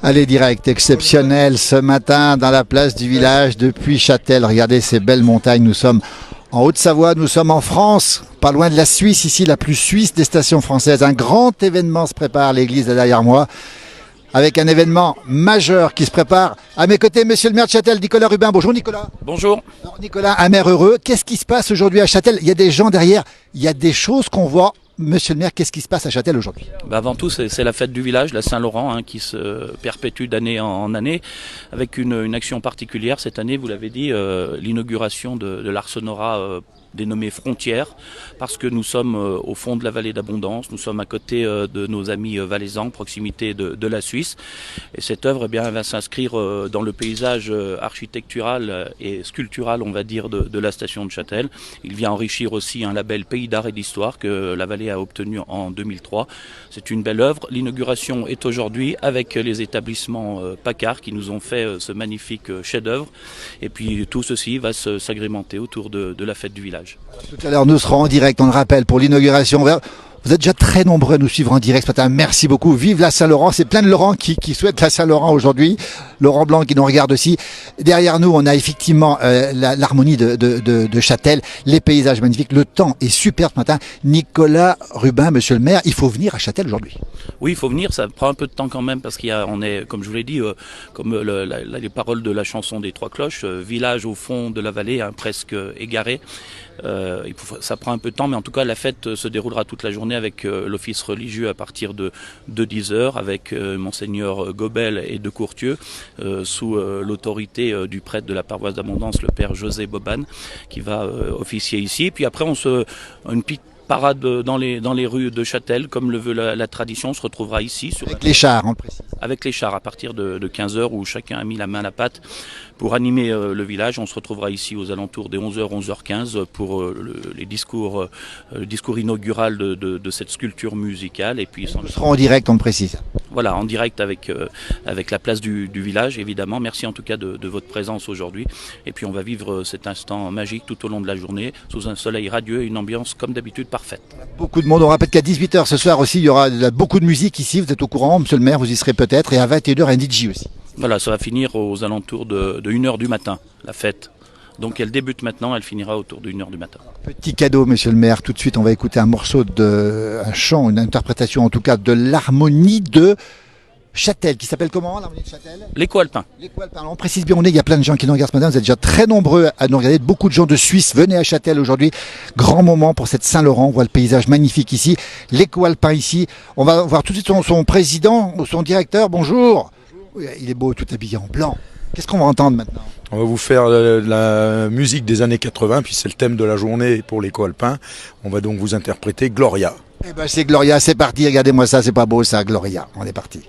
Allez, direct exceptionnel ce matin dans la place du village depuis Châtel. Regardez ces belles montagnes. Nous sommes en Haute-Savoie, nous sommes en France, pas loin de la Suisse, ici la plus suisse des stations françaises. Un grand événement se prépare, l'église est derrière moi, avec un événement majeur qui se prépare. À mes côtés, monsieur le maire de Châtel, Nicolas Rubin. Bonjour Nicolas. Bonjour. Alors, Nicolas, un maire heureux. Qu'est-ce qui se passe aujourd'hui à Châtel? Il y a des gens derrière, il y a des choses qu'on voit. Monsieur le maire, qu'est-ce qui se passe à Châtel aujourd'hui? Avant tout, c'est la fête du village, la Saint-Laurent, qui se perpétue d'année en année, avec une action particulière. Cette année, vous l'avez dit, l'inauguration de l'Arsenora dénommé Frontières, parce que nous sommes au fond de la vallée d'Abondance, nous sommes à côté de nos amis valaisans, proximité de la Suisse, et cette œuvre elle va s'inscrire dans le paysage architectural et sculptural, on va dire, de la station de Châtel. Il vient enrichir aussi un label Pays d'art et d'histoire que la vallée a obtenu en 2003. C'est une belle œuvre. L'inauguration est aujourd'hui avec les établissements PACCAR qui nous ont fait ce magnifique chef-d'œuvre, et puis tout ceci va s'agrémenter autour de la fête du village. Tout à l'heure, nous serons en direct, on le rappelle, pour l'inauguration. Vous êtes déjà très nombreux à nous suivre en direct ce matin. Merci beaucoup. Vive la Saint-Laurent. C'est plein de Laurent qui souhaitent la Saint-Laurent aujourd'hui. Laurent Blanc qui nous regarde aussi. Derrière nous, on a effectivement l'harmonie de Châtel, les paysages magnifiques. Le temps est super ce matin. Nicolas Rubin, monsieur le maire, il faut venir à Châtel aujourd'hui. Oui, il faut venir. Ça prend un peu de temps quand même parce on est, comme je vous l'ai dit, comme les paroles de la chanson des Trois Cloches, village au fond de la vallée, presque égaré. Ça prend un peu de temps, mais en tout cas, la fête se déroulera toute la journée avec l'office religieux à partir de 10h, avec Monseigneur Gobel et de Courtieu, sous l'autorité du prêtre de la paroisse d'Abondance, le père José Boban, qui va officier ici. Puis après, une petite parade dans les rues de Châtel, comme le veut la tradition. On se retrouvera ici. Avec les chars, on le précise. Avec les chars, à partir de 15h, où chacun a mis la main à la pâte pour animer le village. On se retrouvera ici aux alentours des 11h, 11h15 pour le discours inaugural de cette sculpture musicale. Et puis, nous serons en direct, on le précise. Voilà, en direct avec la place du village, évidemment. Merci en tout cas de votre présence aujourd'hui. Et puis on va vivre cet instant magique tout au long de la journée, sous un soleil radieux et une ambiance comme d'habitude parfaite. Beaucoup de monde. On rappelle qu'à 18h ce soir aussi, il y aura beaucoup de musique ici. Vous êtes au courant, monsieur le maire, vous y serez peut-être. Et à 21h, un DJ aussi. Voilà, ça va finir aux alentours de 1h du matin, la fête. Donc elle débute maintenant, elle finira autour de 1h du matin. Petit cadeau, monsieur le maire. Tout de suite, on va écouter un chant, une interprétation en tout cas de l'harmonie de Châtel, qui s'appelle comment, l'harmonie de Châtel? L'écho alpin. L'écho alpin. On précise bien, il y a plein de gens qui nous regardent ce matin. Vous êtes déjà très nombreux à nous regarder. Beaucoup de gens de Suisse, venez à Châtel aujourd'hui. Grand moment pour cette Saint-Laurent. On voit le paysage magnifique ici. L'écho alpin ici. On va voir tout de suite son président, son directeur. Bonjour. Oui, il est beau, tout habillé en blanc. Qu'est-ce qu'on va entendre maintenant? On va vous faire la musique des années 80, puis c'est le thème de la journée pour l'écho alpin. On va donc vous interpréter Gloria. Eh ben c'est Gloria, c'est parti. Regardez-moi ça, c'est pas beau ça, Gloria. On est parti.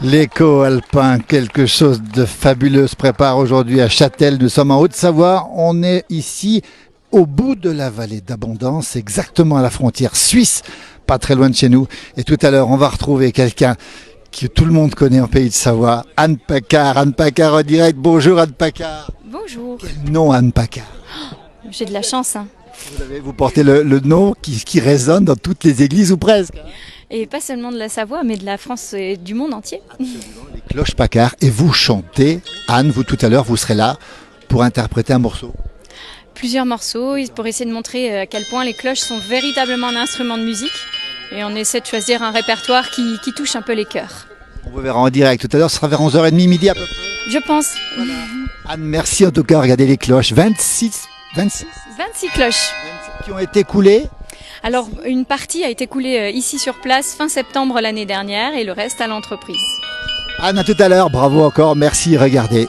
L'écho alpin, quelque chose de fabuleux se prépare aujourd'hui à Châtel. Nous sommes en Haute-Savoie. On est ici au bout de la vallée d'Abondance, exactement à la frontière suisse, pas très loin de chez nous. Et tout à l'heure, on va retrouver quelqu'un que tout le monde connaît en pays de Savoie, Anne Paccard. Anne Paccard en direct. Bonjour Anne Paccard. Bonjour. Quel nom Anne Paccard. J'ai de la chance. Hein. Vous portez le nom qui résonne dans toutes les églises ou presque. Et pas seulement de la Savoie, mais de la France et du monde entier. Les cloches Paccard. Et vous chantez, Anne, vous tout à l'heure, vous serez là pour interpréter un morceau. Plusieurs morceaux pour essayer de montrer à quel point les cloches sont véritablement un instrument de musique. Et on essaie de choisir un répertoire qui touche un peu les cœurs. On vous verra en direct tout à l'heure, ce sera vers 11h30, midi à peu près. Je pense. Voilà. Anne, merci en tout cas. Regardez les cloches. 26 26 cloches. Qui ont été coulées. Alors, une partie a été coulée ici sur place fin septembre l'année dernière et le reste à l'entreprise. Anne, à tout à l'heure. Bravo encore. Merci. Regardez.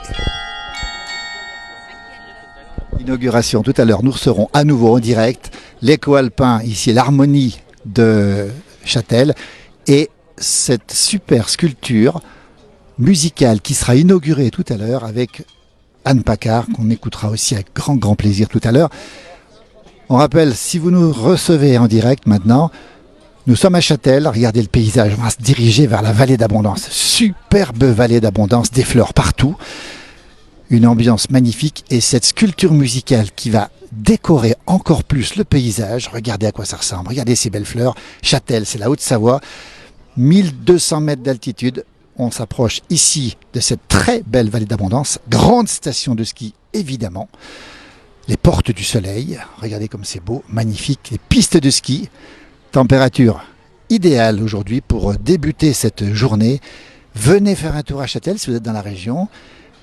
Inauguration tout à l'heure. Nous serons à nouveau en direct. L'écho alpin, ici, l'harmonie de Châtel. Et cette super sculpture musicale qui sera inaugurée tout à l'heure avec Anne Paccard, qu'on écoutera aussi avec grand plaisir tout à l'heure. On rappelle, si vous nous recevez en direct maintenant, nous sommes à Châtel, regardez le paysage, on va se diriger vers la vallée d'Abondance. Superbe vallée d'Abondance, des fleurs partout, une ambiance magnifique et cette sculpture musicale qui va décorer encore plus le paysage. Regardez à quoi ça ressemble, regardez ces belles fleurs. Châtel, c'est la Haute-Savoie, 1200 mètres d'altitude. On s'approche ici de cette très belle vallée d'Abondance, grande station de ski évidemment. Les portes du soleil, regardez comme c'est beau, magnifique. Les pistes de ski, température idéale aujourd'hui pour débuter cette journée. Venez faire un tour à Châtel si vous êtes dans la région.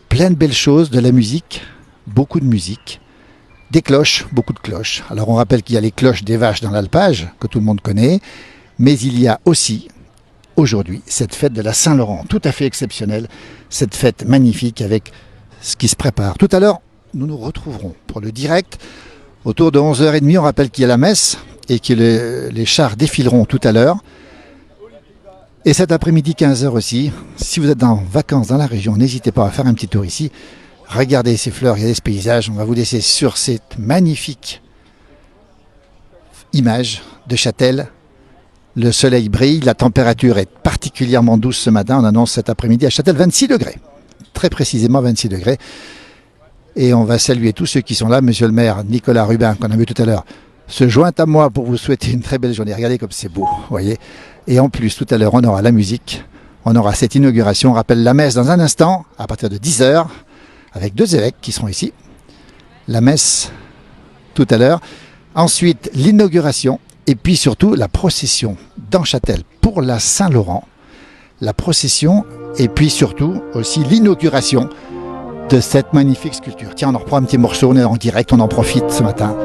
Plein de belles choses, de la musique, beaucoup de musique. Des cloches, beaucoup de cloches. Alors on rappelle qu'il y a les cloches des vaches dans l'alpage, que tout le monde connaît. Mais il y a aussi aujourd'hui cette fête de la Saint-Laurent, tout à fait exceptionnelle. Cette fête magnifique avec ce qui se prépare. Tout à l'heure, nous nous retrouverons pour le direct autour de 11h30. On rappelle qu'il y a la messe et que les chars défileront tout à l'heure. Et cet après-midi, 15h aussi. Si vous êtes en vacances dans la région, n'hésitez pas à faire un petit tour ici. Regardez ces fleurs, regardez ce paysage. On va vous laisser sur cette magnifique image de Châtel. Le soleil brille, la température est particulièrement douce ce matin. On annonce cet après-midi à Châtel 26 degrés. Très précisément 26 degrés. Et on va saluer tous ceux qui sont là. Monsieur le maire Nicolas Rubin, qu'on a vu tout à l'heure, se joint à moi pour vous souhaiter une très belle journée. Regardez comme c'est beau, voyez. Et en plus, tout à l'heure, on aura la musique. On aura cette inauguration. On rappelle la messe dans un instant, à partir de 10h, avec 2 évêques qui seront ici. La messe tout à l'heure. Ensuite, l'inauguration. Et puis surtout, la procession dans Châtel pour la Saint-Laurent. La procession et puis surtout aussi l'inauguration de cette magnifique sculpture. Tiens, on en reprend un petit morceau, on est en direct, on en profite ce matin.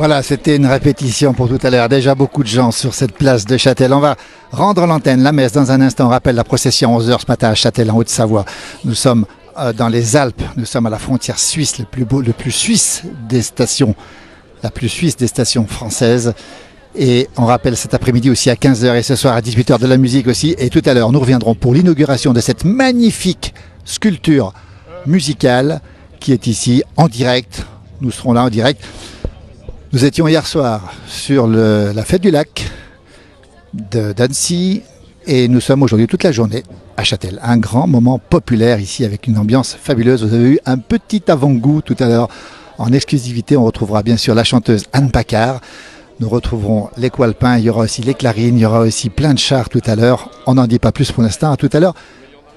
Voilà, c'était une répétition pour tout à l'heure. Déjà beaucoup de gens sur cette place de Châtel. On va rendre l'antenne, la messe dans un instant. On rappelle la procession à 11h ce matin à Châtel en Haute-Savoie. Nous sommes dans les Alpes. Nous sommes à la frontière suisse, le plus suisse des stations, la plus suisse des stations françaises. Et on rappelle cet après-midi aussi à 15h et ce soir à 18h de la musique aussi. Et tout à l'heure, nous reviendrons pour l'inauguration de cette magnifique sculpture musicale qui est ici en direct. Nous serons là en direct. Nous étions hier soir sur la fête du lac d'Annecy et nous sommes aujourd'hui toute la journée à Châtel. Un grand moment populaire ici avec une ambiance fabuleuse. Vous avez eu un petit avant-goût tout à l'heure en exclusivité. On retrouvera bien sûr la chanteuse Anne Paccard. Nous retrouverons l'écho alpin, il y aura aussi les clarines, il y aura aussi plein de chars tout à l'heure. On n'en dit pas plus pour l'instant. À tout à l'heure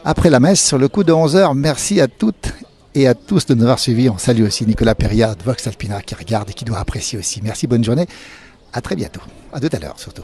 après la messe sur le coup de 11h. Merci à toutes et à tous de nous avoir suivis. On salue aussi Nicolas Perriat de Vox Alpina qui regarde et qui doit apprécier aussi. Merci, bonne journée. À très bientôt. À tout à l'heure surtout.